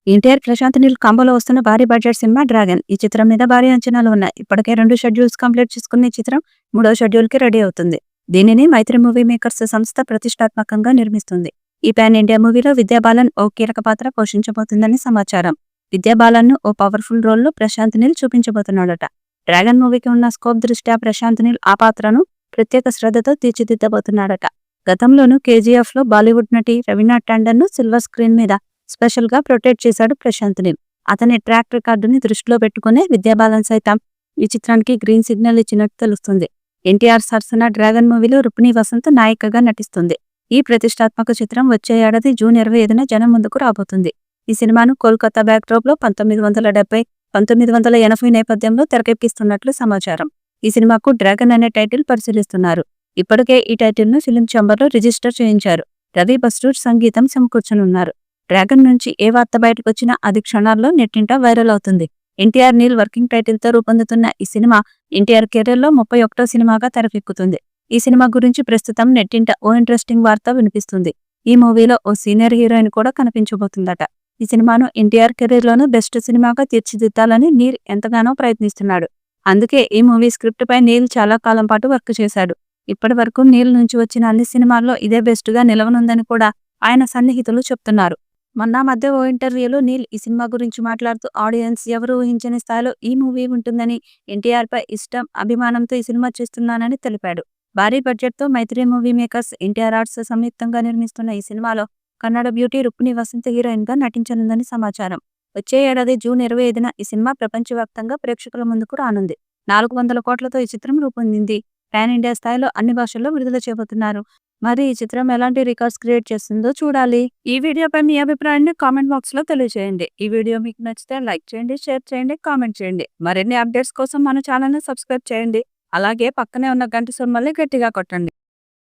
ఎన్టీఆర్, ప్రశాంత్ నీల్ కాంబోలో వస్తున్న భారీ budget cinema 'dragon'. ఈ చిత్రం మీద భారీ అంచనాలు ఉన్నాయి. ఇప్పటికే 2 షెడ్యూల్స్ కంప్లీట్ చేసుకున్న ఈ చిత్రం 3వ షెడ్యూల్‌కి రెడీ అవుతుంది. దీనిని మైత్రి మూవీ మేకర్స్ సంస్థ ప్రతిష్టాత్మకంగా నిర్మిస్తుంది. ఈ పాన్ ఇండియా మూవీలో విద్యా బాలన్ ఓ కీలక పాత్ర పోషించబోతుందని సమాచారం. విద్యా బాలన్‌ను ఓ పవర్‌ఫుల్ రోల్‌లో ప్రశాంత్ నీల్ చూపించబోతున్నాడట. 'డ్రాగన్' మూవీకి ఉన్న స్కోప్ దృష్ట్యా ప్రశాంత్ నీల్ ఆ పాత్రను ప్రత్యేక శ్రద్ధతో తీర్చిదిద్దబోతున్నాడట. గతంలోనూ 'కేజీఎఫ్'లో బాలీవుడ్ నటి రవీనా టండన్‌ను సిల్వర్ స్క్రీన్ మీద స్పెషల్‌గా ప్రొటెక్ట్ చేశాడు ప్రశాంత్ నీల్. అతని ట్రాక్ రికార్డుని దృష్టిలో పెట్టుకునే విద్యా బాలన్ సైతం ఈ చిత్రానికి గ్రీన్ సిగ్నల్ ఇచ్చినట్టు తెలుస్తుంది. ఎన్టీఆర్ సరసన 'డ్రాగన్' మూవీలో రుక్మిణి వసంత్ నాయికగా నటిస్తుంది. ఈ ప్రతిష్టాత్మక చిత్రం వచ్చే ఏడాది జూన్ 25న జనం ముందుకు రాబోతుంది. ఈ సినిమాను కోల్కతా బ్యాక్డ్రాప్లో 1970, 1980 నేపథ్యంలో తెరకెక్కిస్తున్నట్లు సమాచారం. ఈ సినిమాకు 'డ్రాగన్' అనే టైటిల్ పరిశీలిస్తున్నారు. ఇప్పటికే ఈ టైటిల్ను ఫిలిం ఛాంబర్లో రిజిస్టర్ చేయించారు. రవి బస్రూర్ సంగీతం సమకూర్చనున్నారు. 'డ్రాగన్' నుంచి ఏ వార్త బయటకొచ్చినా అది క్షణాల్లో నెట్టింట వైరల్ అవుతుంది. ఎన్టీఆర్ నీల్ వర్కింగ్ టైటిల్తో రూపొందుతున్న ఈ సినిమా ఎన్టీఆర్ కెరీర్లో 31వ సినిమాగా తెరకెక్కుతుంది. ఈ సినిమా గురించి ప్రస్తుతం నెట్టింట ఓ ఇంట్రెస్టింగ్ వార్త వినిపిస్తుంది. ఈ మూవీలో ఓ సీనియర్ హీరోయిన్ కూడా కనిపించబోతుందట. ఈ సినిమాను ఎన్టీఆర్ కెరీర్లోనూ బెస్ట్ సినిమాగా తీర్చిదిద్దాలని నీల్ ఎంతగానో ప్రయత్నిస్తున్నాడు. అందుకే ఈ మూవీ స్క్రిప్ట్ పై నీల్ చాలా కాలం పాటు వర్క్ చేశాడు. ఇప్పటి వరకు నీల్ నుంచి వచ్చిన అన్ని సినిమాల్లో ఇదే బెస్ట్‌గా నిలవనుందని కూడా ఆయన సన్నిహితులు చెప్తున్నారు. మొన్న మధ్య ఓ ఇంటర్వ్యూలో నీల్ ఈ సినిమా గురించి మాట్లాడుతూ ఆడియన్స్ ఎవరూ ఊహించని స్థాయిలో ఈ మూవీ ఉంటుందని, ఎన్టీఆర్‌పై ఇష్టం, అభిమానంతో ఈ సినిమా చేస్తున్నానని తెలిపాడు. భారీ బడ్జెట్‌తో మైత్రి మూవీ మేకర్స్, ఎన్టీఆర్ ఆర్ట్స్ సంయుక్తంగా నిర్మిస్తున్న ఈ సినిమాలో కన్నడ బ్యూటీ రుక్మిణి వసంత్ హీరోయిన్‌గా నటించనుందని సమాచారం. వచ్చే ఏడాది జూన్ 25న ఈ సినిమా ప్రపంచవ్యాప్తంగా ప్రేక్షకుల ముందుకు రానుంది. 400 కోట్లతో ఈ చిత్రం రూపొందింది. పాన్ ఇండియా స్థాయిలో అన్ని భాషల్లో విడుదల చేయబోతున్నారు. మరి ఈ చిత్రం ఎలాంటి రికార్డ్స్ క్రియేట్ చేస్తుందో చూడాలి. ఈ వీడియోపై మీ అభిప్రాయాన్ని కామెంట్ బాక్స్‌లో తెలియజేయండి. ఈ వీడియో మీకు నచ్చితే లైక్ చేయండి, షేర్ చేయండి, కామెంట్ చేయండి. మరిన్ని అప్డేట్స్ కోసం మన ఛానల్‌ని సబ్స్క్రైబ్ చేయండి. అలాగే పక్కనే ఉన్న గంట సింబల్‌ని గట్టిగా కొట్టండి.